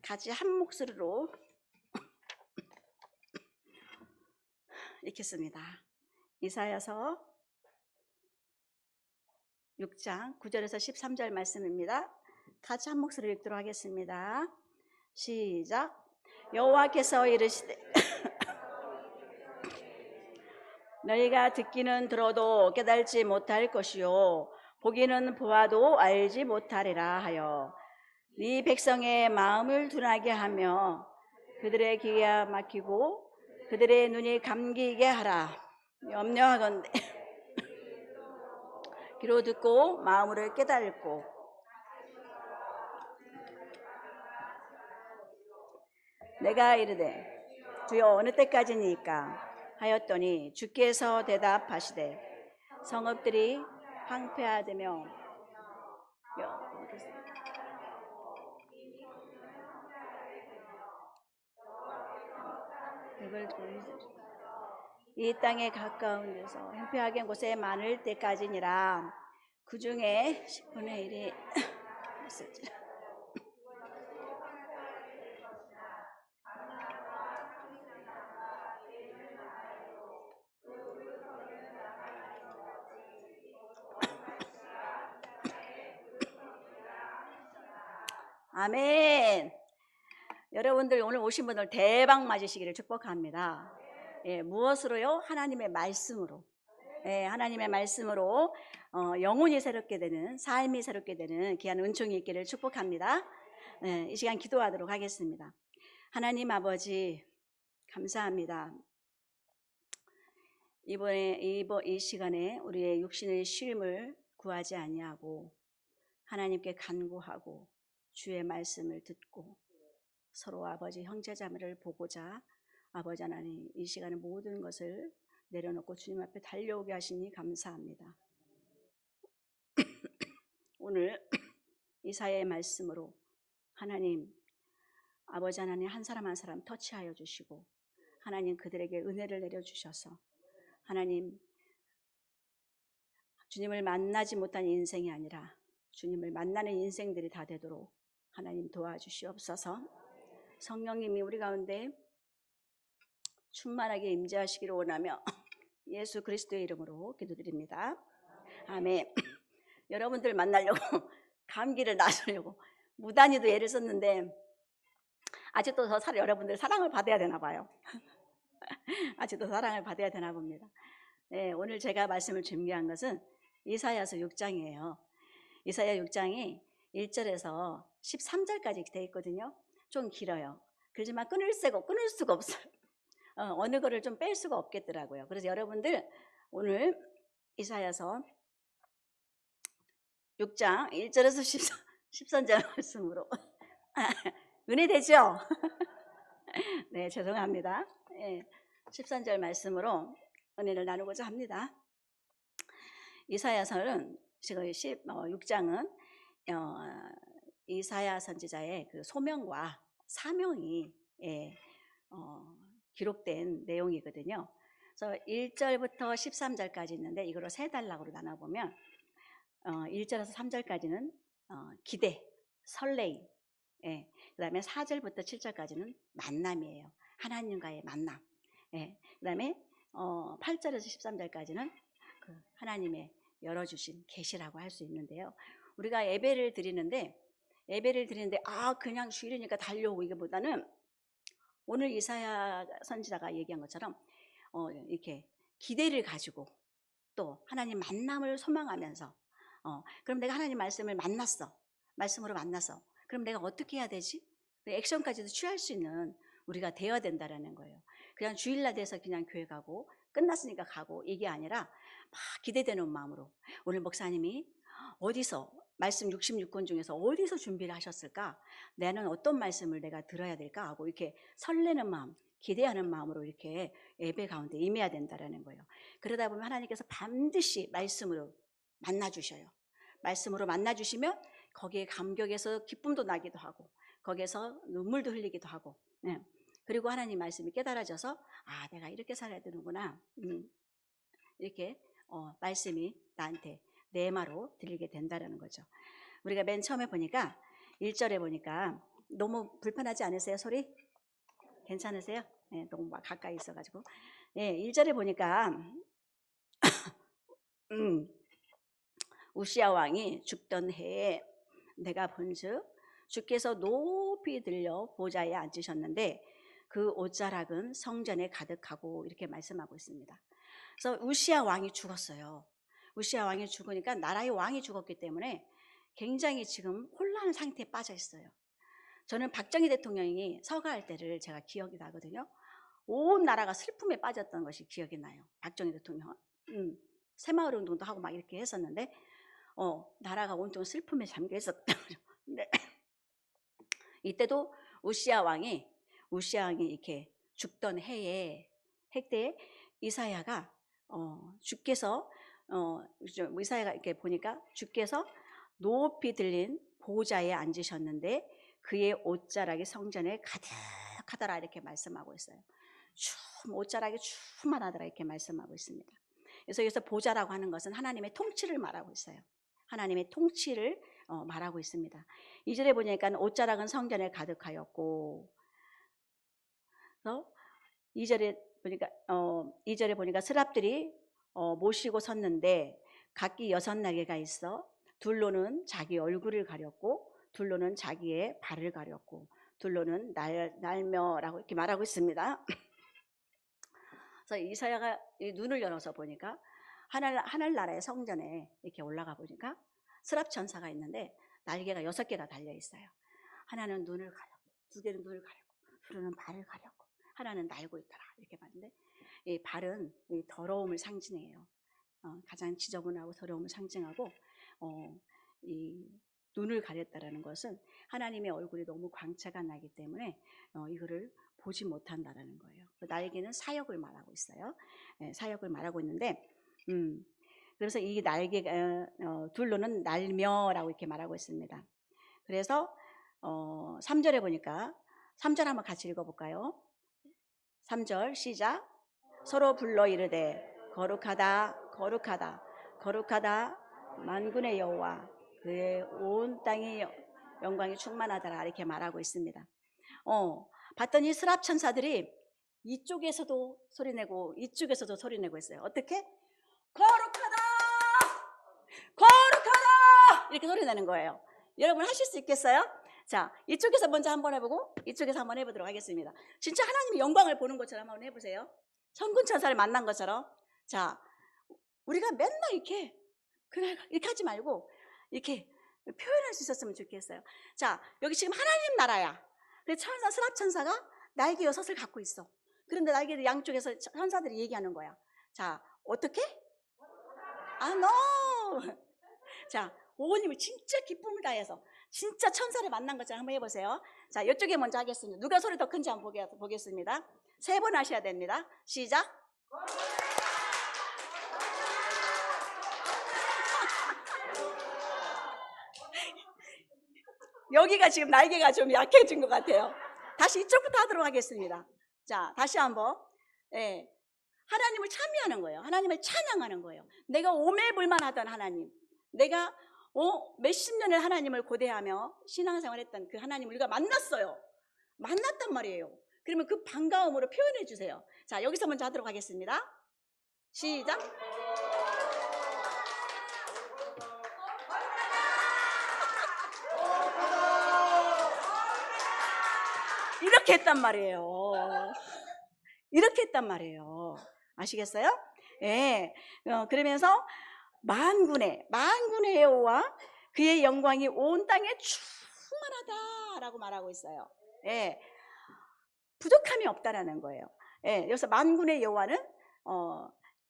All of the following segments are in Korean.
같이 한 목소리로 읽겠습니다. 이사야서 6장 9절에서 13절 말씀입니다. 같이 한 목소리로 읽도록 하겠습니다. 시작. 여호와께서 이르시되 너희가 듣기는 들어도 깨달지 못할 것이요 보기는 보아도 알지 못하리라 하여 네 백성의 마음을 둔하게 하며 그들의 귀가 막히고 그들의 눈이 감기게 하라. 염려하건대 귀로 듣고 마음으로 깨달고 내가 이르되 주여 어느 때까지니까 하였더니 주께서 대답하시되 성읍들이 황폐하되며 이 땅에 가까운 데서 황폐하게 곳에 많을 때까지니라. 그 중에 10분의 1이 있을지라. 아멘. 여러분들 오늘 오신 분들 대박 맞으시기를 축복합니다. 예, 무엇으로요? 하나님의 말씀으로. 예, 하나님의 말씀으로 영혼이 새롭게 되는, 삶이 새롭게 되는 귀한 은총이 있기를 축복합니다. 예, 이 시간 기도하도록 하겠습니다. 하나님 아버지 감사합니다. 이 시간에 우리의 육신의 쉼을 구하지 아니하고 하나님께 간구하고 주의 말씀을 듣고 서로 아버지 형제자매를 보고자 아버지 하나님 이 시간에 모든 것을 내려놓고 주님 앞에 달려오게 하시니 감사합니다. 오늘 이사야의 말씀으로 하나님 아버지 하나님 한 사람 한 사람 터치하여 주시고 하나님 그들에게 은혜를 내려주셔서 하나님 주님을 만나지 못한 인생이 아니라 주님을 만나는 인생들이 다 되도록 하나님 도와주시옵소서. 성령님이 우리 가운데 충만하게 임재하시기를 원하며 예수 그리스도의 이름으로 기도드립니다. 아멘. 여러분들 만나려고 감기를 나으려고 무단히도 애를 썼는데 아직도 여러분들 사랑을 받아야 되나 봐요. 아직도 사랑을 받아야 되나 봅니다. 네, 오늘 제가 말씀을 준비한 것은 이사야서 6장이에요. 이사야 6장이 1절에서 13절까지 되어 있거든요. 좀 길어요. 그렇지만 끊을 수가 없어요. 어느 거를 좀 뺄 수가 없겠더라고요. 그래서 여러분들 오늘 이사야서 6장 1절에서 13절 말씀으로 은혜되죠? 네, 죄송합니다. 네, 13절 말씀으로 은혜를 나누고자 합니다. 이사야서는 지금 6장은 이사야 선지자의 그 소명과 사명이 기록된 내용이거든요. 그래서 1절부터 13절까지 있는데 이거를 세 단락으로 나눠보면 1절에서 3절까지는 기대, 설레임, 그 다음에 4절부터 7절까지는 만남이에요. 하나님과의 만남. 그 다음에 8절에서 13절까지는 그 하나님의 열어주신 계시라고 할 수 있는데요. 우리가 예배를 드리는데 그냥 주일이니까 달려오고 이거보다는 오늘 이사야 선지자가 얘기한 것처럼 이렇게 기대를 가지고 또 하나님 만남을 소망하면서 그럼 내가 하나님 말씀으로 만났어. 그럼 내가 어떻게 해야 되지? 액션까지도 취할 수 있는 우리가 되어야 된다라는 거예요. 그냥 주일날 돼서 그냥 교회 가고 끝났으니까 가고 이게 아니라 막 기대되는 마음으로 오늘 목사님이 어디서 말씀 66권 중에서 어디서 준비를 하셨을까? 나는 어떤 말씀을 내가 들어야 될까? 하고 이렇게 설레는 마음, 기대하는 마음으로 이렇게 예배 가운데 임해야 된다라는 거예요. 그러다 보면 하나님께서 반드시 말씀으로 만나주셔요. 말씀으로 만나주시면 거기에 감격에서 기쁨도 나기도 하고 거기에서 눈물도 흘리기도 하고 그리고 하나님 말씀이 깨달아져서 내가 이렇게 살아야 되는구나 이렇게 말씀이 나한테 내마로 들리게 된다는 거죠. 우리가 맨 처음에 보니까 1절에 보니까 너무 불편하지 않으세요? 소리? 괜찮으세요? 네, 너무 막 가까이 있어가지고. 네, 1절에 보니까 우시야 왕이 죽던 해에 내가 본즉 주께서 높이 들려 보좌에 앉으셨는데 그 옷자락은 성전에 가득하고, 이렇게 말씀하고 있습니다. 그래서 우시야 왕이 죽었어요. 우시야 왕이 죽으니까 나라의 왕이 죽었기 때문에 굉장히 지금 혼란 상태에 빠져 있어요. 저는 박정희 대통령이 서거할 때를 제가 기억이 나거든요. 온 나라가 슬픔에 빠졌던 것이 기억이 나요. 박정희 대통령은 새마을 운동도 하고 막 이렇게 했었는데 나라가 온통 슬픔에 잠겨 있었던 거죠. 네. 이때도 우시야 왕이 이렇게 죽던 해에 이사야가 주께서 이사야가 이렇게 보니까 주께서 높이 들린 보좌에 앉으셨는데 그의 옷자락이 성전에 가득하더라, 이렇게 말씀하고 있어요. 옷자락이 충만하더라, 이렇게 말씀하고 있습니다. 그래서 여기서 보좌라고 하는 것은 하나님의 통치를 말하고 있어요. 하나님의 통치를 말하고 있습니다. 2절에 보니까 옷자락은 성전에 가득하였고, 그래서 2절에 보니까 스랍들이 모시고 섰는데 각기 6날개가 있어 둘로는 자기 얼굴을 가렸고 둘로는 자기의 발을 가렸고 둘로는 날며라고 이렇게 말하고 있습니다. 그래서 이사야가 눈을 열어서 보니까 하늘나라의 성전에 이렇게 올라가 보니까 스랍 천사가 있는데 날개가 6개가 달려 있어요. 하나는 눈을 가렸고, 2개는 눈을 가렸고, 둘은 발을 가렸고, 하나는 날고 있더라, 이렇게 봤는데 이 발은 이 더러움을 상징해요. 가장 지저분하고 더러움을 상징하고, 이 눈을 가렸다라는 것은 하나님의 얼굴이 너무 광채가 나기 때문에 이거를 보지 못한다라는 거예요. 날개는 사역을 말하고 있어요. 네, 사역을 말하고 있는데, 그래서 이 날개가 둘로는 날며라고 이렇게 말하고 있습니다. 그래서 3절에 보니까 3절 한번 같이 읽어볼까요? 3절 시작. 서로 불러 이르되 거룩하다 거룩하다 거룩하다 만군의 여호와, 그의 온 땅이 영광이 충만하더라, 이렇게 말하고 있습니다. 봤더니 스랍 천사들이 이쪽에서도 소리내고 이쪽에서도 소리내고 있어요. 어떻게? 거룩하다 거룩하다 이렇게 소리내는 거예요. 여러분 하실 수 있겠어요? 자, 이쪽에서 먼저 한번 해보고 이쪽에서 한번 해보도록 하겠습니다. 진짜 하나님의 영광을 보는 것처럼 한번 해보세요. 천군 천사를 만난 것처럼. 자, 우리가 맨날 이렇게 그냥 이렇게 하지 말고 이렇게 표현할 수 있었으면 좋겠어요. 자, 여기 지금 하나님 나라야. 그래서 스랍 천사가 날개 6을 갖고 있어. 그런데 날개를 양쪽에서 천사들이 얘기하는 거야. 자, 어떻게? no. 자, 오호님을 진짜 기쁨을 다해서 진짜 천사를 만난 것처럼 한번 해보세요. 자, 이쪽에 먼저 하겠습니다. 누가 소리 더 큰지 한번 보겠습니다. 3번 하셔야 됩니다. 시작. 여기가 지금 날개가 좀 약해진 것 같아요. 다시 이쪽부터 하도록 하겠습니다. 자, 다시 한번. 네. 하나님을 찬미하는 거예요. 하나님을 찬양하는 거예요. 내가 오매불만하던 하나님, 내가 몇십 년을 하나님을 고대하며 신앙생활했던 그 하나님을 우리가 만났어요. 만났단 말이에요. 그러면 그 반가움으로 표현해 주세요. 자, 여기서 먼저 하도록 하겠습니다. 시작. 이렇게 했단 말이에요. 이렇게 했단 말이에요. 아시겠어요? 예. 그러면서 만군의 여호와 그의 영광이 온 땅에 충만하다라고 말하고 있어요. 예. 부족함이 없다라는 거예요. 예. 여기서 만군의 여호와는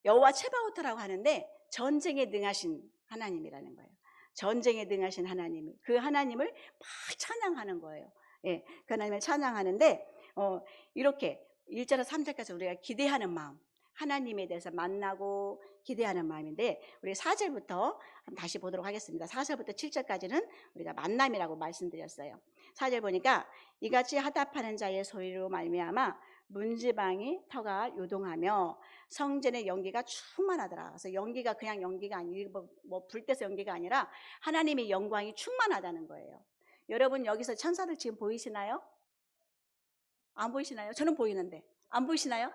여호와 체바오트라고 하는데 전쟁에 능하신 하나님이라는 거예요. 전쟁에 능하신 하나님이, 그 하나님을 막 찬양하는 거예요. 예. 그 하나님을 찬양하는데 이렇게 1절에서 3절까지 우리가 기대하는 마음, 하나님에 대해서 만나고 기대하는 마음인데, 우리 4절부터 다시 보도록 하겠습니다. 4절부터 7절까지는 우리가 만남이라고 말씀드렸어요. 4절 보니까 이같이 하답하는 자의 소리로 말미암아 문지방이 터가 요동하며 성전의 연기가 충만하더라. 그래서 연기가 그냥 연기가 아니고 뭐 불때서 연기가 아니라 하나님의 영광이 충만하다는 거예요. 여러분 여기서 천사들 지금 보이시나요? 안 보이시나요? 저는 보이는데. 안 보이시나요?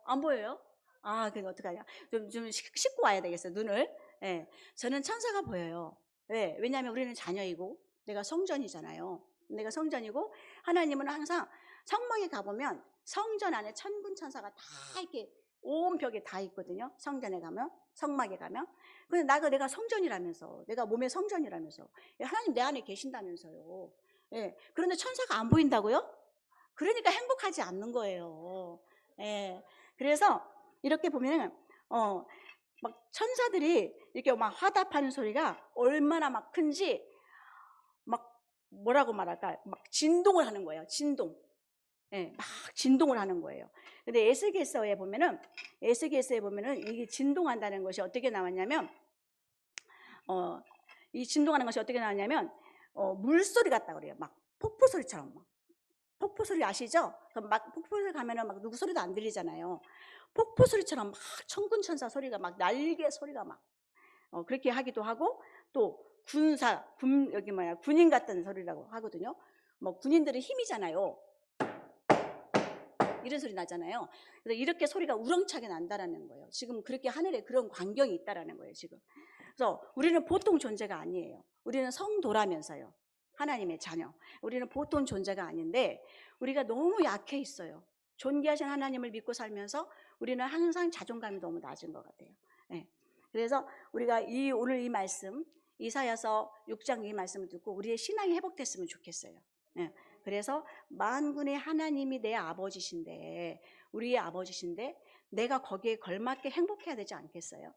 안 보여요? 아, 그거 어떡하냐. 좀 씻고 와야 되겠어요, 눈을. 예. 저는 천사가 보여요. 왜? 왜냐하면 우리는 자녀이고, 내가 성전이잖아요. 내가 성전이고, 하나님은 항상 성막에 가보면 성전 안에 천군 천사가 다 이렇게 온 벽에 다 있거든요. 성전에 가면, 성막에 가면. 근데 내가 성전이라면서, 내가 몸의 성전이라면서, 하나님 내 안에 계신다면서요. 예. 그런데 천사가 안 보인다고요? 그러니까 행복하지 않는 거예요. 예. 그래서 이렇게 보면은 막 천사들이 이렇게 막 화답하는 소리가 얼마나 막 큰지 막 뭐라고 말할까? 막 진동을 하는 거예요. 진동. 예, 막 진동을 하는 거예요. 근데 에스겔서에 보면은 이게 진동한다는 것이 어떻게 나왔냐면 이 진동하는 것이 어떻게 나왔냐면 물소리 같다 그래요. 막 폭포 소리처럼 막. 폭포 소리 아시죠? 그럼 막 폭포를 가면은 막 누구 소리도 안 들리잖아요. 폭포 소리처럼 막 천군 천사 소리가 막 날개 소리가 막 그렇게 하기도 하고 또 군인 같은 소리라고 하거든요. 뭐 군인들은 힘이잖아요. 이런 소리 나잖아요. 그래서 이렇게 소리가 우렁차게 난다라는 거예요. 지금 그렇게 하늘에 그런 광경이 있다라는 거예요, 지금. 그래서 우리는 보통 존재가 아니에요. 우리는 성도라면서요. 하나님의 자녀. 우리는 보통 존재가 아닌데 우리가 너무 약해 있어요. 존귀하신 하나님을 믿고 살면서 우리는 항상 자존감이 너무 낮은 것 같아요. 네. 그래서 우리가 오늘 이 말씀, 이사야서 6장 이 말씀을 듣고 우리의 신앙이 회복됐으면 좋겠어요. 네. 그래서 만군의 하나님이 내 아버지신데, 우리의 아버지신데 내가 거기에 걸맞게 행복해야 되지 않겠어요?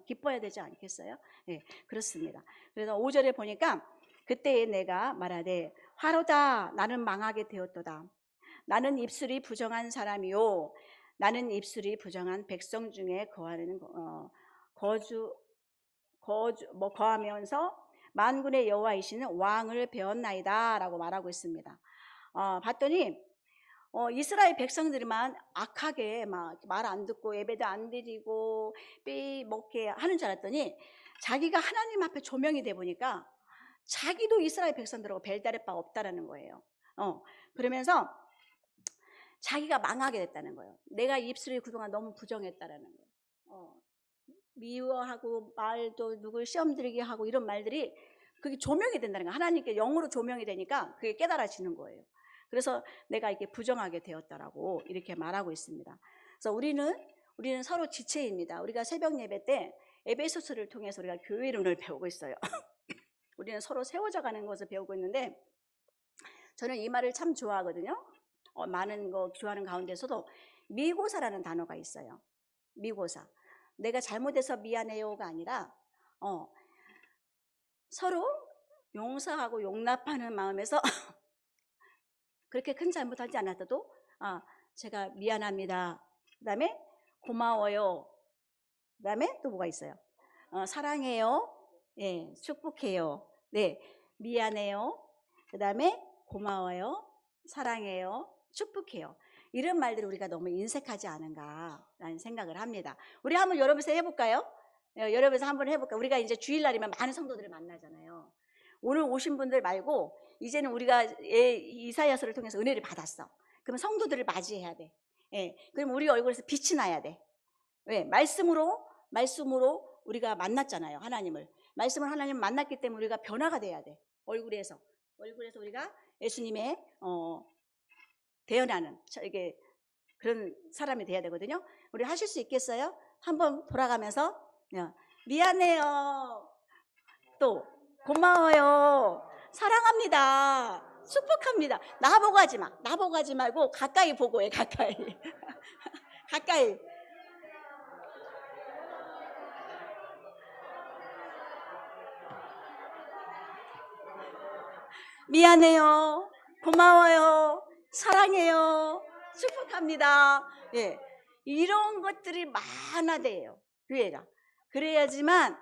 기뻐야 되지 않겠어요? 네, 그렇습니다. 그래서 5절에 보니까 그때에 내가 말하되 화로다 나는 망하게 되었도다. 나는 입술이 부정한 사람이요 나는 입술이 부정한 백성 중에 거하면서 만군의 여호와이시는 왕을 배웠나이다라고 말하고 있습니다. 봤더니 이스라엘 백성들만 악하게 막 말 안 듣고 예배도 안 드리고 빼먹게 하는 줄 알았더니 자기가 하나님 앞에 조명이 돼 보니까 자기도 이스라엘 백성들하고 별다를 바 없다라는 거예요. 그러면서 자기가 망하게 됐다는 거예요. 내가 입술이 그동안 너무 부정했다라는 거예요. 미워하고 말도 누굴 시험 들게 하고 이런 말들이 그게 조명이 된다는 거예요. 하나님께 영으로 조명이 되니까 그게 깨달아지는 거예요. 그래서 내가 이렇게 부정하게 되었다라고 이렇게 말하고 있습니다. 그래서 우리는 서로 지체입니다. 우리가 새벽 예배 때 에베소서를 통해서 우리가 교회 이론을 배우고 있어요. 우리는 서로 세워져 가는 것을 배우고 있는데 저는 이 말을 참 좋아하거든요. 많은 거 좋아하는 가운데서도 미고사라는 단어가 있어요. 미고사. 내가 잘못해서 미안해요가 아니라 서로 용서하고 용납하는 마음에서 그렇게 큰 잘못하지 않았어도 제가 미안합니다. 그 다음에 고마워요. 그 다음에 또 뭐가 있어요? 사랑해요. 예, 축복해요. 네, 미안해요. 그 다음에 고마워요. 사랑해요. 축복해요. 이런 말들을 우리가 너무 인색하지 않은가라는 생각을 합니다. 우리 한번 여러분에서 해볼까요? 여러분에서 한번 해볼까요? 우리가 이제 주일날이면 많은 성도들을 만나잖아요. 오늘 오신 분들 말고 이제는 우리가 이사야서를 통해서 은혜를 받았어. 그럼 성도들을 맞이해야 돼. 예, 그럼 우리 얼굴에서 빛이 나야 돼. 왜? 말씀으로 우리가 만났잖아요. 하나님을. 말씀을 하나님 만났기 때문에 우리가 변화가 돼야 돼. 얼굴에서 우리가 예수님의 대연하는 이게 그런 사람이 돼야 되거든요. 우리 하실 수 있겠어요? 한번 돌아가면서 미안해요. 또 고마워요. 사랑합니다. 축복합니다. 나보고 하지 마. 나보고 하지 말고 가까이 보고 해. 가까이. 가까이. 미안해요. 고마워요. 사랑해요. 축복합니다. 예. 이런 것들이 많아돼요. 교회가. 그래야지만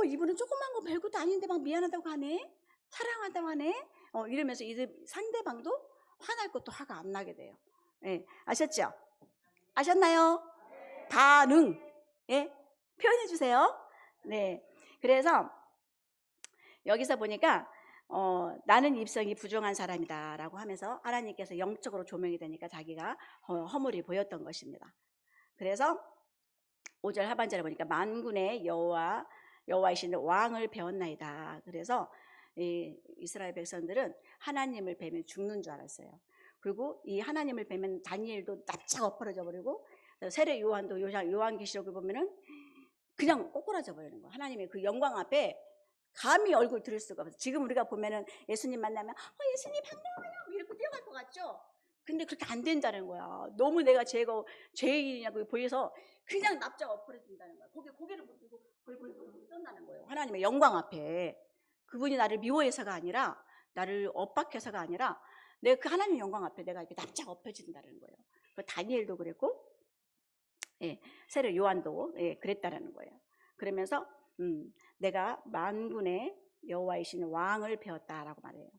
이분은 조그만 거 별것도 아닌데 막 미안하다고 하네. 사랑한다고 하네. 이러면서 상대방도 화날 것도 화가 안 나게 돼요. 예. 아셨죠? 아셨나요? 반응. 예. 표현해 주세요. 네. 그래서 여기서 보니까 나는 입성이 부정한 사람이다라고 하면서 하나님께서 영적으로 조명이 되니까 자기가 허물이 보였던 것입니다. 그래서 5절 하반절에 보니까 만군의 여호와이신 왕을 배웠나이다. 그래서 이스라엘 백성들은 하나님을 뵈면 죽는 줄 알았어요. 그리고 이 하나님을 뵈면 다니엘도 납작 엎어져 버리고, 세례 요한도 요한계시록을 보면은 그냥 꼬꾸라져 버리는 거예요. 하나님의 그 영광 앞에 감히 얼굴 들을 수가 없어요. 지금 우리가 보면은 예수님 만나면 예수님 반가워요 이렇게 뛰어갈 것 같죠? 근데 그렇게 안 된다는 거야. 너무 내가 죄인이냐고 보여서 그냥 납작 엎어진다는 거야. 고개를 못 들고 벌벌벌 떤다는 거예요. 하나님의 영광 앞에. 그분이 나를 미워해서가 아니라, 나를 엇박해서가 아니라, 내가 그 하나님 영광 앞에 내가 이렇게 납작 엎어진다는 거예요. 그 다니엘도 그랬고, 세례 요한도 그랬다라는 거예요. 그러면서 내가 만군의 여호와이신 왕을 배웠다라고 말해요.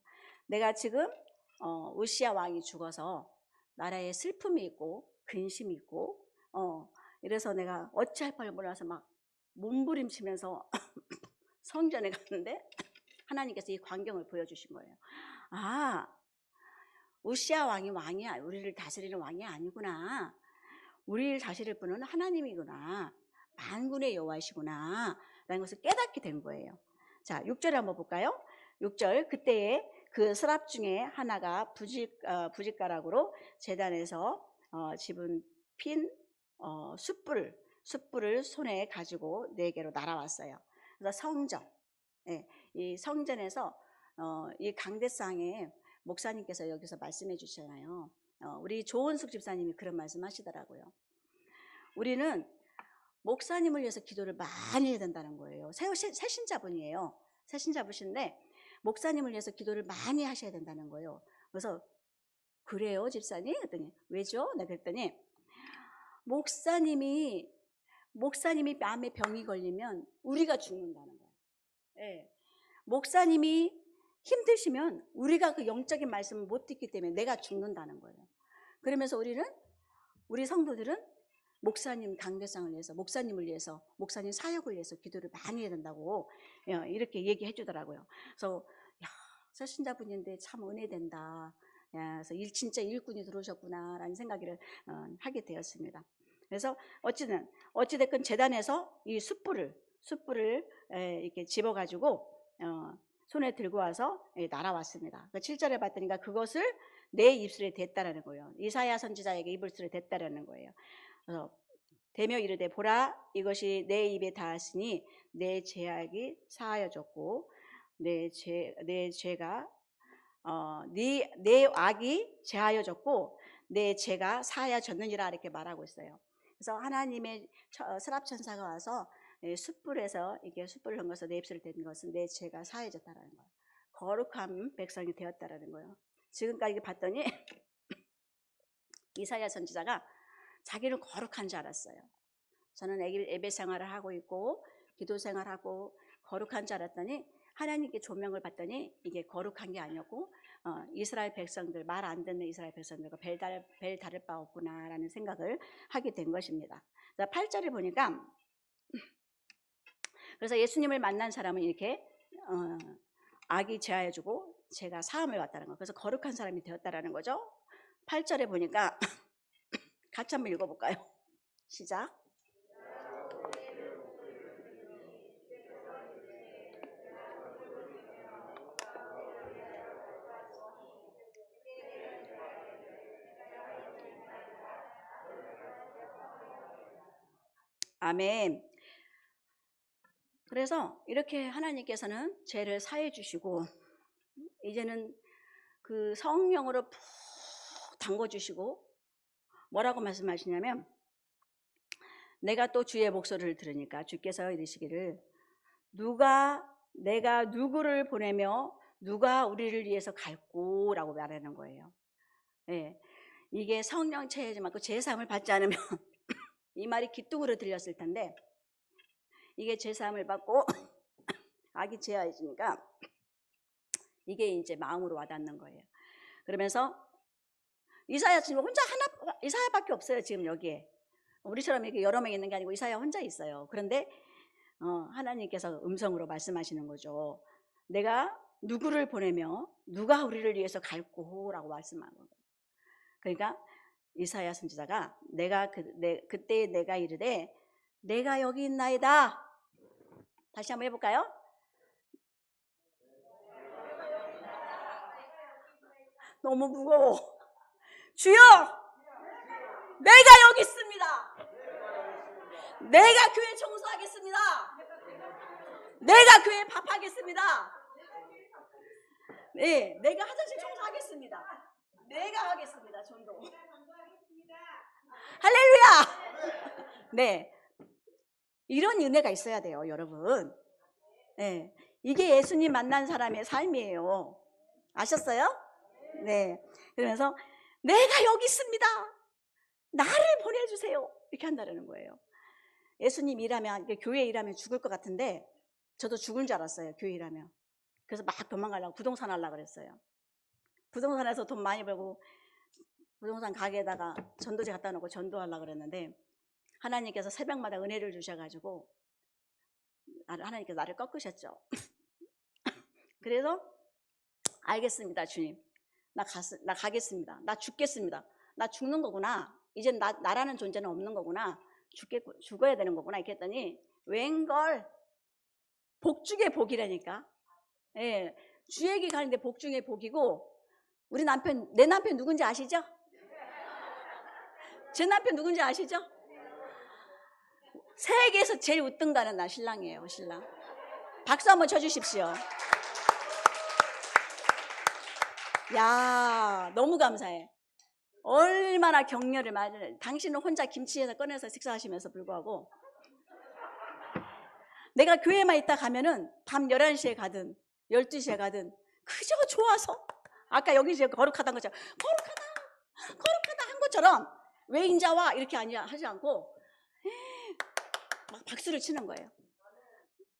내가 지금 우시야 왕이 죽어서 나라에 슬픔이 있고 근심이 있고 이래서 내가 어찌할 바를 몰라서 막 몸부림치면서 성전에 갔는데 하나님께서 이 광경을 보여주신 거예요. 아, 우시야 왕이야. 우리를 다스리는 왕이 아니구나. 우리를 다스릴 분은 하나님이구나. 만군의 여호와이시구나 라는 것을 깨닫게 된 거예요. 자, 6절에 한번 볼까요? 6절, 그때에 그 서랍 중에 하나가 부짓가락으로 제단에서 집은 핀 숯불을 손에 가지고 4개로 날아왔어요. 그래서 성전, 이 성전에서 이 강대상에 목사님께서 여기서 말씀해 주시잖아요. 우리 조은숙 집사님이 그런 말씀 하시더라고요. 우리는 목사님을 위해서 기도를 많이 해야 된다는 거예요. 새신자분이에요. 새신자분인데 목사님을 위해서 기도를 많이 하셔야 된다는 거예요. 그래서 그래요 집사님? 그랬더니 왜죠? 내가 그랬더니 목사님이 마음에 병이 걸리면 우리가 죽는다는 거예요. 목사님이 힘드시면 우리가 그 영적인 말씀을 못 듣기 때문에 내가 죽는다는 거예요. 그러면서 우리 성도들은 목사님 강대상을 위해서, 목사님을 위해서, 목사님 사역을 위해서 기도를 많이 해야 된다고 이렇게 얘기해 주더라고요. 그래서 새신자분인데 참 은혜된다. 그래서 진짜 일꾼이 들어오셨구나라는 생각을 하게 되었습니다. 그래서 어찌됐건 제단에서 이 숯불을 이렇게 집어가지고 손에 들고 와서 날아왔습니다. 7절에 봤더니까 그것을 내 입술에 댔다라는 거예요. 이사야 선지자에게 입술에 댔다라는 거예요. 그래서 대며 이르되 보라 이것이 내 입에 닿았으니 내 죄악이 사하여졌고 내 악이 제하여졌고 내 죄가 사하여졌느니라 이렇게 말하고 있어요. 그래서 하나님의 서랍 천사가 와서 숯불에서 이게 숯불을 렁어서 내 입술을 댄 것은 내 죄가 사해졌다라는 거예요. 거룩한 백성이 되었다라는 거예요. 지금까지 봤더니 이사야 선지자가 자기는 거룩한 줄 알았어요. 저는 예배 생활을 하고 있고 기도 생활하고 거룩한 줄 알았더니 하나님께 조명을 받더니 이게 거룩한 게 아니었고 이스라엘 백성들, 말 안 듣는 이스라엘 백성들과 별 다를 바 없구나라는 생각을 하게 된 것입니다. 8절을 보니까 그래서 예수님을 만난 사람은 이렇게 악이 제하여주고 죄가 사함을 받다는 거. 그래서 거룩한 사람이 되었다라는 거죠. 8절에 보니까 같이 한번 읽어볼까요? 시작. 아멘. 그래서 이렇게 하나님께서는 죄를 사해 주시고 이제는 그 성령으로 푹 담궈 주시고 뭐라고 말씀하시냐면 내가 또 주의 목소리를 들으니까 주께서 이르시기를 내가 누구를 보내며 누가 우리를 위해서 갈꼬라고 말하는 거예요. 이게 성령 체험하지 않고 제사함을 받지 않으면 이 말이 기뚱으로 들렸을 텐데 이게 제사함을 받고 악이 제하해지니까 이게 이제 마음으로 와닿는 거예요. 그러면서 이사야 지금 이사야밖에 없어요. 지금 여기에 우리처럼 이렇게 여러 명 있는 게 아니고 이사야 혼자 있어요. 그런데 하나님께서 음성으로 말씀하시는 거죠. 내가 누구를 보내며 누가 우리를 위해서 갈꼬라고 말씀하는 거예요. 그러니까 이사야 선지자가 그때 내가 이르되 내가 여기 있나이다. 다시 한번 해볼까요? 너무 무거워. 주여, 내가 여기 있습니다. 내가 교회 청소하겠습니다. 내가 교회 밥하겠습니다. 네, 내가 화장실 청소하겠습니다. 내가 하겠습니다. 전도. 할렐루야. 네, 이런 은혜가 있어야 돼요, 여러분. 네, 이게 예수님 만난 사람의 삶이에요. 아셨어요? 네. 그러면서 내가 여기 있습니다. 나를 보내주세요. 이렇게 한다는 거예요. 예수님 일하면, 교회 일하면 죽을 것 같은데 저도 죽을 줄 알았어요. 교회 일하면. 그래서 막 도망가려고 부동산 하려고 그랬어요. 부동산에서 돈 많이 벌고 부동산 가게에다가 전도지 갖다 놓고 전도하려고 그랬는데 하나님께서 새벽마다 은혜를 주셔가지고 하나님께서 나를 꺾으셨죠. 그래서 알겠습니다, 주님. 나 가겠습니다. 나 죽겠습니다. 나 죽는 거구나. 이제 나라는 존재는 없는 거구나. 죽어야 되는 거구나. 이렇게 했더니 웬걸 복 중에 복이라니까. 예, 주에게 가는데 복 중에 복이고 내 남편 누군지 아시죠? 제 남편 누군지 아시죠? 세계에서 제일 웃등가는 나 신랑이에요. 신랑. 박수 한번 쳐주십시오. 야, 너무 감사해. 얼마나 격려를 많이. 당신은 혼자 김치에서 꺼내서 식사하시면서 불구하고 내가 교회만 있다 가면은 밤 11시에 가든 12시에 가든 그저 좋아서 아까 여기 이제 거룩하다는 것처럼 거룩하다 한 것처럼 왜 인자 와 이렇게 하지 않고 막 박수를 치는 거예요.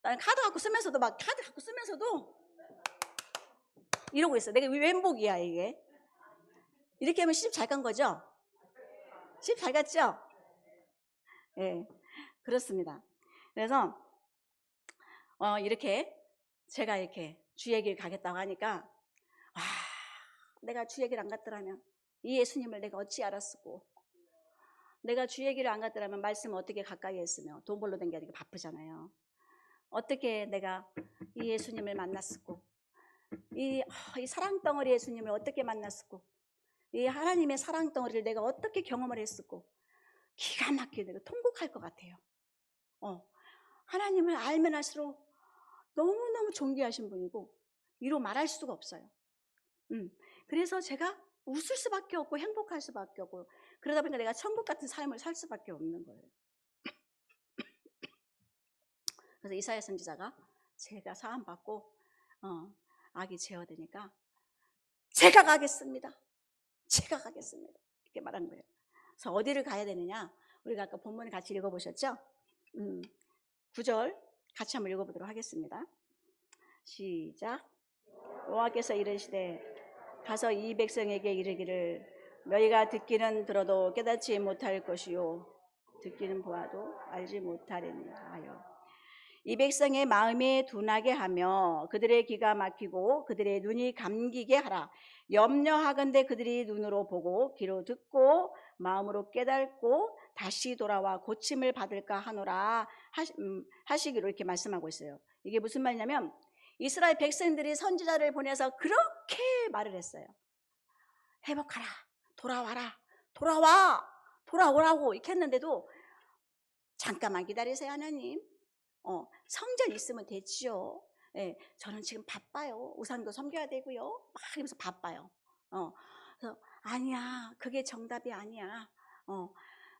나는 카드 갖고 쓰면서도 이러고 있어. 내가 웬 복이야 이게. 이렇게 하면 시집 잘 간 거죠? 시집 잘 갔죠? 네, 그렇습니다. 그래서 이렇게 제가 이렇게 주의 길 가겠다고 하니까 내가 주의 길 안 갔더라면 이 예수님을 내가 어찌 알았었고 내가 주의 길을 안 갔더라면 말씀 어떻게 가까이 했으며 돈 벌러 댕기니까 바쁘잖아요. 어떻게 내가 이 예수님을 만났었고 이 사랑덩어리 예수님을 어떻게 만났었고 이 하나님의 사랑덩어리를 내가 어떻게 경험을 했었고 기가 막히게 통곡할 것 같아요. 하나님을 알면 할수록 너무너무 존귀하신 분이고 이로 말할 수가 없어요. 그래서 제가 웃을 수밖에 없고 행복할 수밖에 없고 그러다 보니까 내가 천국 같은 삶을 살 수밖에 없는 거예요. 그래서 이사야 선지자가 제가 사함받고 악이 제어되니까 제가 가겠습니다. 이렇게 말한 거예요. 그래서 어디를 가야 되느냐? 우리가 아까 본문을 같이 읽어보셨죠? 9절 같이 한번 읽어보도록 하겠습니다. 시작. 여호와께서 이르시되 가서 이 백성에게 이르기를 너희가 듣기는 들어도 깨닫지 못할 것이요 듣기는 보아도 알지 못하리니 하여 이 백성의 마음이 둔하게 하며 그들의 귀가 막히고 그들의 눈이 감기게 하라. 염려하건대 그들이 눈으로 보고 귀로 듣고 마음으로 깨닫고 다시 돌아와 고침을 받을까 하노라 하시기로 이렇게 말씀하고 있어요. 이게 무슨 말이냐면 이스라엘 백성들이 선지자를 보내서 그렇게 말을 했어요. 회복하라, 돌아오라고 이렇게 했는데도 잠깐만 기다리세요 하나님. 성전 있으면 됐죠. 예, 저는 지금 바빠요. 우상도 섬겨야 되고요. 막 이러면서 바빠요. 그래서 아니야, 그게 정답이 아니야.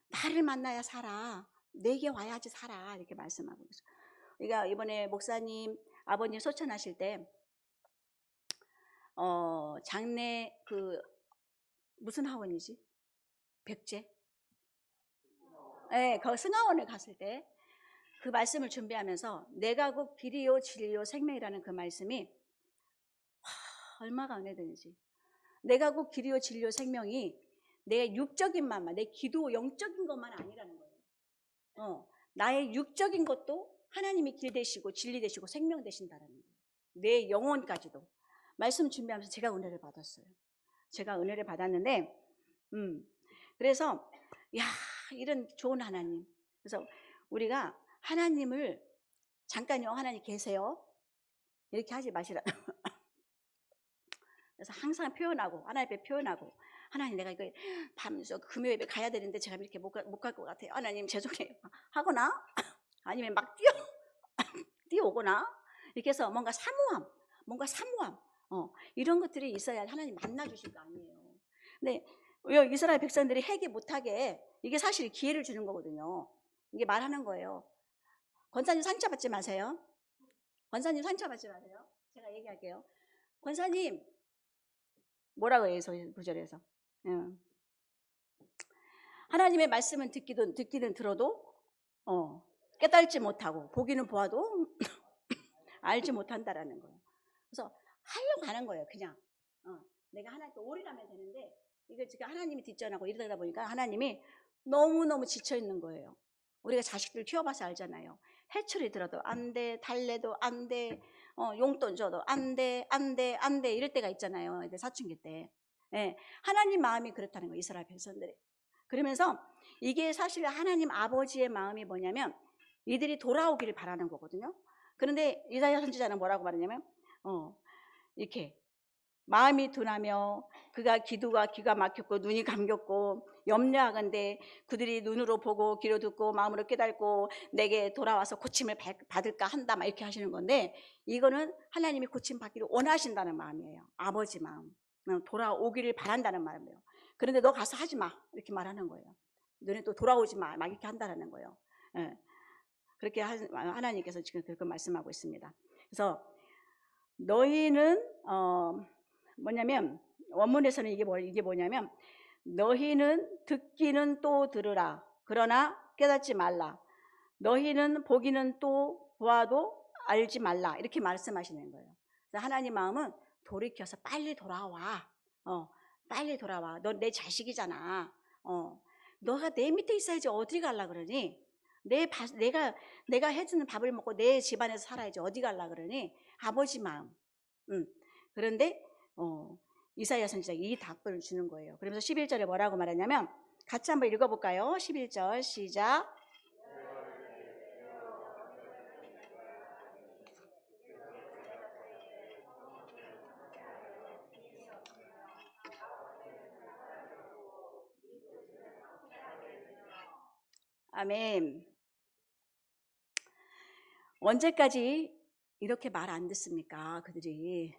나를 만나야 살아. 내게 와야지 살아. 이렇게 말씀하고 있어요. 그러니까 이번에 목사님 아버님 소천하실 때 장례 무슨 하원이지? 백제? 네, 그 승하원을 갔을 때 그 말씀을 준비하면서 내가 곧 길이요 진리요 생명이라는 그 말씀이 얼마가 은혜되는지. 내가 곧 길이요 진리요 생명이 내 육적인 것만, 내 기도 영적인 것만 아니라는 거예요. 나의 육적인 것도 하나님이 길 되시고 진리 되시고 생명 되신다는 거예요. 내 영혼까지도. 말씀 준비하면서 제가 은혜를 받았어요. 제가 은혜를 받았는데 그래서 야, 이런 좋은 하나님. 그래서 우리가 하나님을 잠깐요, 하나님 계세요, 이렇게 하지 마시라. 그래서 항상 표현하고, 하나님 앞에 표현하고, 하나님 내가 이거 밤새 금요일에 가야 되는데 제가 이렇게 못 갈 것 같아요. 하나님 죄송해요. 하거나 아니면 막 뛰어오거나 이렇게 해서 뭔가 사모함 이런 것들이 있어야 하나님 만나주실 거 아니에요. 근데 왜 이스라엘 백성들이 회개 못하게, 이게 사실 기회를 주는 거거든요. 이게 말하는 거예요. 권사님 상처받지 마세요. 권사님 상처받지 마세요. 제가 얘기할게요. 권사님 뭐라고 해요? 구절에서 하나님의 말씀은 듣기는 들어도 깨달지 못하고 보기는 보아도 알지 못한다라는 거예요. 그래서 하려고 하는 거예요. 그냥 내가 하나님께 올인하면 되는데, 이거 지금 하나님이 뒷전하고 이러다 보니까 하나님이 너무너무 지쳐있는 거예요. 우리가 자식들 키워봐서 알잖아요. 해초리 들어도 안 돼, 달래도 안 돼, 용돈 줘도 안 돼, 이럴 때가 있잖아요. 애들 사춘기 때. 예, 하나님 마음이 그렇다는 거예요, 이스라엘 백성들이. 그러면서 이게 사실 하나님 아버지의 마음이 뭐냐면 이들이 돌아오기를 바라는 거거든요. 그런데 이사야 선지자는 뭐라고 말하냐면 이렇게 마음이 둔하며 그가 기도가 기가 막혔고 눈이 감겼고 염려하건대 그들이 눈으로 보고 귀로 듣고 마음으로 깨닫고 내게 돌아와서 고침을 받을까 한다, 막 이렇게 하시는 건데, 이거는 하나님이 고침 받기를 원하신다는 마음이에요. 아버지 마음, 돌아오기를 바란다는 마음이에요. 그런데 너 가서 하지 마, 이렇게 말하는 거예요. 너네 또 돌아오지 마, 막 이렇게 한다는 거예요. 예. 그렇게 하나님께서 지금 그렇게 말씀하고 있습니다. 그래서 너희는 뭐냐면, 원문에서는 이게 뭐냐면, 너희는 듣기는 또 들으라, 그러나 깨닫지 말라. 너희는 보기는 또 보아도 알지 말라, 이렇게 말씀하시는 거예요. 그래서 하나님 마음은 돌이켜서 빨리 돌아와. 빨리 돌아와. 너 내 자식이잖아. 너가 내 밑에 있어야지 어디 갈라 그러니? 내가 해주는 밥을 먹고 내 집안에서 살아야지 어디 갈라 그러니? 아버지 마음. 그런데 이사야 선지자가 이 답변을 주는 거예요. 그러면서 11절에 뭐라고 말하냐면, 같이 한번 읽어볼까요? 11절 시작. 아멘. 언제까지 이렇게 말 안 듣습니까? 그들이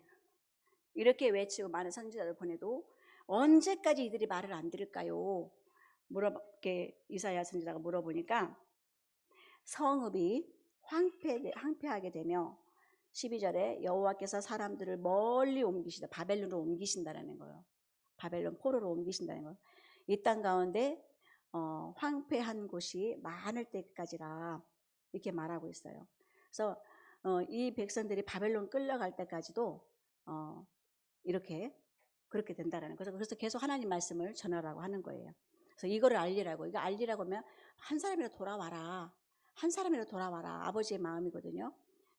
이렇게 외치고 많은 선지자를 보내도 언제까지 이들이 말을 안 들을까요? 이렇게 이사야 선지자가 물어보니까 성읍이 황폐하게 되며, 12절에 여호와께서 사람들을 멀리 옮기시다, 바벨론으로 옮기신다라는 거예요. 바벨론 포로로 옮기신다는 거예요. 이 땅 가운데 황폐한 곳이 많을 때까지라, 이렇게 말하고 있어요. 그래서 이 백성들이 바벨론 끌려갈 때까지도 이렇게 그렇게 된다라는 거죠. 그래서 계속 하나님 말씀을 전하라고 하는 거예요. 그래서 이거를 알리라고. 이거 알리라고 하면 한 사람이라도 돌아와라. 한 사람이라도 돌아와라. 아버지의 마음이거든요.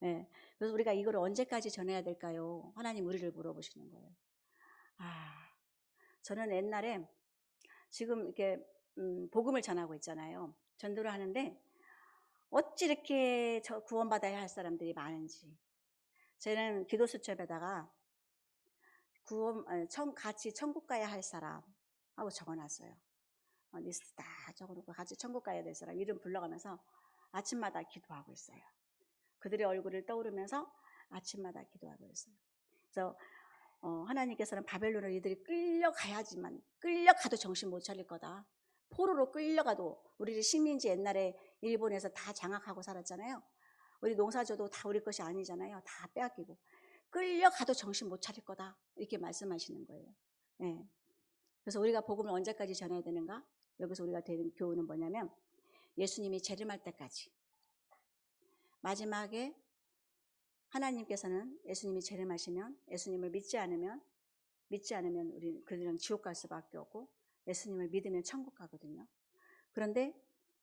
예. 그래서 우리가 이걸 언제까지 전해야 될까요? 하나님 우리를 물어보시는 거예요. 저는 옛날에 지금 이렇게 복음을 전하고 있잖아요. 전도를 하는데 어찌 이렇게 구원받아야 할 사람들이 많은지. 저는 기도 수첩에다가 같이 천국 가야 할 사람 하고 적어놨어요. 리스트 다 적어놓고 같이 천국 가야 될 사람 이름 불러가면서 아침마다 기도하고 있어요. 그들의 얼굴을 떠오르면서 아침마다 기도하고 있어요. 그래서 하나님께서는 바벨론을 이들이 끌려가야지만, 끌려가도 정신 못 차릴 거다. 포로로 끌려가도, 우리 식민지 옛날에 일본에서 다 장악하고 살았잖아요. 우리 농사져도 다 우리 것이 아니잖아요. 다 빼앗기고. 끌려가도 정신 못 차릴 거다, 이렇게 말씀하시는 거예요. 네. 그래서 우리가 복음을 언제까지 전해야 되는가? 여기서 우리가 되는 교훈은 뭐냐면, 예수님이 재림할 때까지, 마지막에 하나님께서는 예수님이 재림하시면 예수님을 믿지 않으면 그들은 지옥 갈 수밖에 없고, 예수님을 믿으면 천국 가거든요. 그런데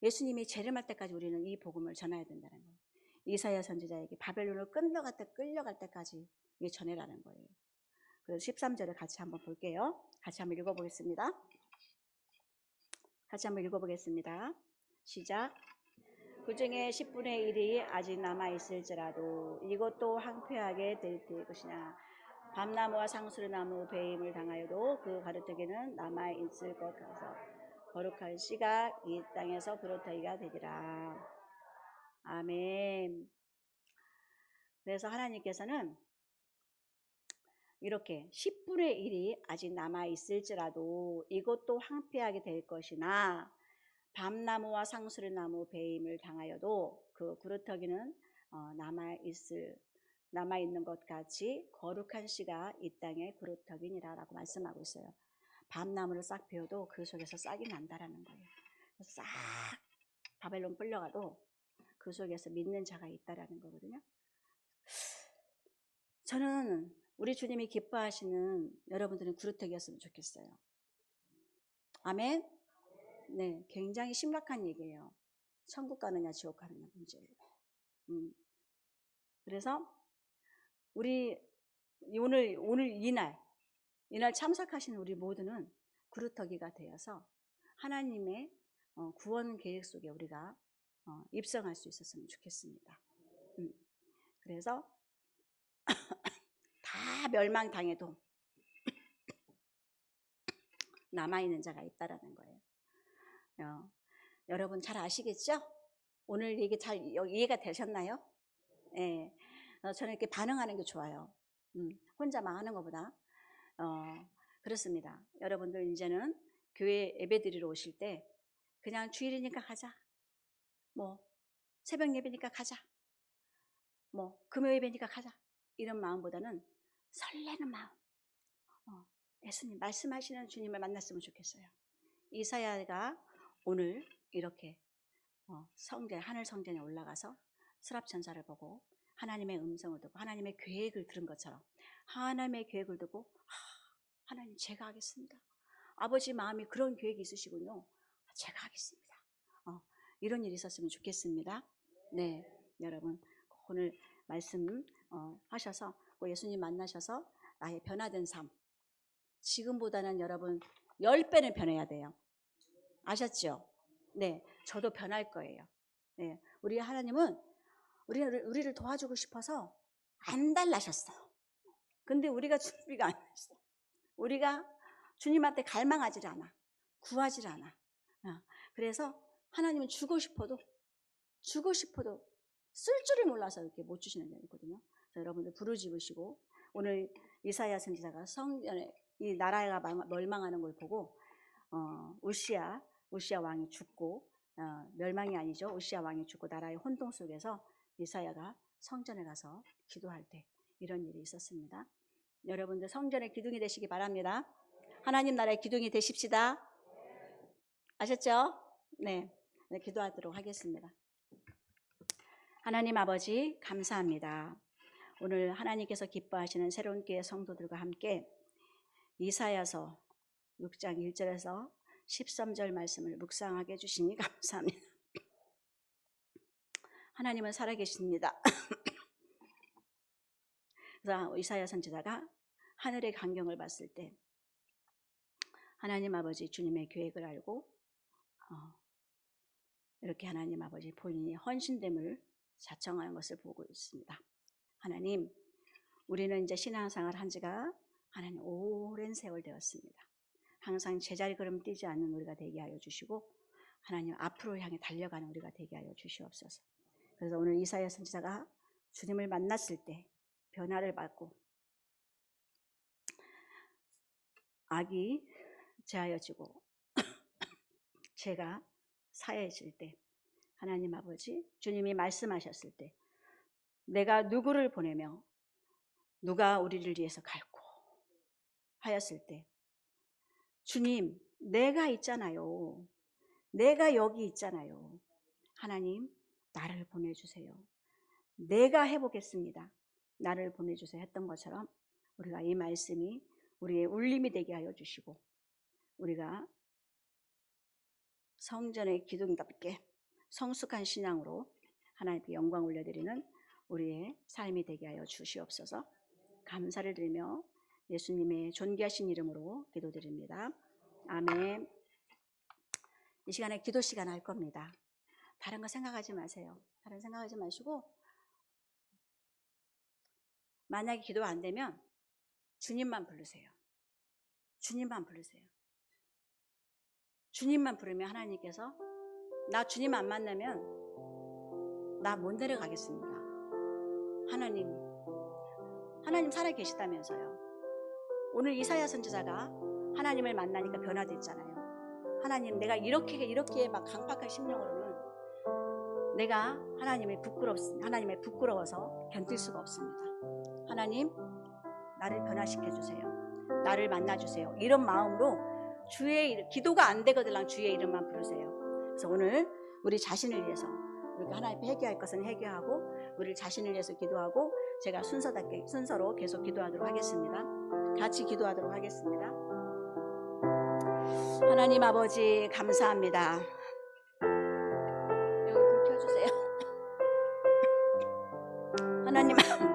예수님이 재림할 때까지 우리는 이 복음을 전해야 된다는 거예요. 이사야 선지자에게 바벨론을 끌려갈 때까지 이게 전해라는 거예요. 그래서 13절을 같이 한번 볼게요. 같이 한번 읽어보겠습니다. 같이 한번 읽어보겠습니다. 시작. 그 중에 10분의 1이 아직 남아있을지라도 이것도 황폐하게 될 것이냐. 밤나무와 상수리나무 배임을 당하여도 그 가루터기는 남아있을 것 같아서 거룩한 씨가 이 땅에서 그루터기가 되리라. 아멘. 그래서 하나님께서는 이렇게 10분의 1이 아직 남아있을지라도 이것도 황폐하게 될 것이나 밤나무와 상수리나무 배임을 당하여도 그 그루터기는 남아있는 것 같이 거룩한 씨가 이 땅의 그루터기니라 라고 말씀하고 있어요. 밤나무를 싹 베어도 그 속에서 싹이 난다라는 거예요. 싹 바벨론 끌려가도 그 속에서 믿는 자가 있다라는 거거든요. 저는 우리 주님이 기뻐하시는 여러분들은 그루터기였으면 좋겠어요. 아멘. 네, 굉장히 심각한 얘기예요. 천국 가느냐 지옥 가느냐 문제예요. 그래서 우리 오늘 이날 참석하신 우리 모두는 그루터기가 되어서 하나님의 구원 계획 속에 우리가 입성할 수 있었으면 좋겠습니다. 그래서 다 멸망당해도 남아있는 자가 있다라는 거예요. 여러분 잘 아시겠죠? 오늘 얘기 잘 이해가 되셨나요? 네. 저는 이렇게 반응하는 게 좋아요. 혼자만 하는 것보다. 그렇습니다. 여러분들 이제는 교회 예배드리러 오실 때 그냥 주일이니까 가자. 뭐 새벽 예배니까 가자. 뭐 금요 예배니까 가자. 이런 마음보다는 설레는 마음. 예수님 말씀하시는 주님을 만났으면 좋겠어요. 이사야가 오늘 이렇게 하늘 성전에 올라가서 스랍천사를 보고 하나님의 음성을 듣고 하나님의 계획을 들은 것처럼 하나님의 계획을 듣고 하나님 제가 하겠습니다. 아버지 마음이 그런 계획이 있으시군요. 제가 하겠습니다. 이런 일이 있었으면 좋겠습니다. 네, 여러분 오늘 말씀 하셔서 예수님 만나셔서 나의 변화된 삶 지금보다는 여러분 10배는 변해야 돼요. 아셨죠? 네, 저도 변할 거예요. 네, 우리 하나님은 우리를 도와주고 싶어서 안 달라셨어. 근데 우리가 준비가 안 됐어. 우리가 주님한테 갈망하지 않아. 구하지 않아. 그래서 하나님은 주고 싶어도 쓸 줄을 몰라서 이렇게 못 주시는 게 있거든요. 여러분들 부르짖으시고 오늘 이사야 선지자가 성전에 이 나라가 멸망하는 걸 보고 우시아 왕이 죽고 멸망이 아니죠. 우시아 왕이 죽고 나라의 혼동 속에서 이사야가 성전에 가서 기도할 때 이런 일이 있었습니다. 여러분들 성전의 기둥이 되시기 바랍니다. 하나님 나라의 기둥이 되십시다. 아셨죠? 네, 기도하도록 하겠습니다. 하나님 아버지 감사합니다. 오늘 하나님께서 기뻐하시는 새로운 교회 성도들과 함께 이사야서 6장 1절에서 13절 말씀을 묵상하게 해주시니 감사합니다. 하나님은 살아계십니다. 그래서 이사야 선지자가 하늘의 광경을 봤을 때 하나님 아버지 주님의 계획을 알고 이렇게 하나님 아버지 본인이 헌신됨을 자청하는 것을 보고 있습니다. 하나님, 우리는 이제 신앙생활 한 지가 하나님 오랜 세월 되었습니다. 항상 제자리 걸음 뛰지 않는 우리가 되게 하여 주시고 하나님 앞으로 향해 달려가는 우리가 되게 하여 주시옵소서. 그래서 오늘 이사야 선지자가 주님을 만났을 때 변화를 받고 악이 제하여지고 죄가 사해질 때 하나님 아버지 주님이 말씀하셨을 때 내가 누구를 보내며 누가 우리를 위해서 갈고 하였을 때 주님 내가 있잖아요. 내가 여기 있잖아요. 하나님 나를 보내주세요. 내가 해보겠습니다. 나를 보내주세요 했던 것처럼 우리가 이 말씀이 우리의 울림이 되게 하여 주시고 우리가 성전의 기둥답게 성숙한 신앙으로 하나님께 영광 올려드리는 우리의 삶이 되게 하여 주시옵소서. 감사를 드리며 예수님의 존귀하신 이름으로 기도드립니다. 아멘. 이 시간에 기도 시간 할 겁니다. 다른 거 생각하지 마세요. 다른 생각하지 마시고, 만약에 기도 안 되면 주님만 부르세요. 주님만 부르세요. 주님만 부르면 하나님께서 나 주님 안 만나면 나 못 내려가겠습니다. 하나님 살아 계시다면서요. 오늘 이사야 선지자가 하나님을 만나니까 변화됐잖아요. 하나님, 내가 이렇게 막 강팍한 심령으로는 내가 하나님을 부끄러워서 견딜 수가 없습니다. 하나님, 나를 변화시켜 주세요. 나를 만나 주세요. 이런 마음으로 기도가 안 되거든 주의 이름만 부르세요. 그래서 오늘 우리 자신을 위해서 우리가 하나님 회개할 것은 회개하고 우리 자신을 위해서 기도하고 제가 순서로 계속 기도하도록 하겠습니다. 같이 기도하도록 하겠습니다. 하나님 아버지 감사합니다. 여기 불 켜주세요. 하나님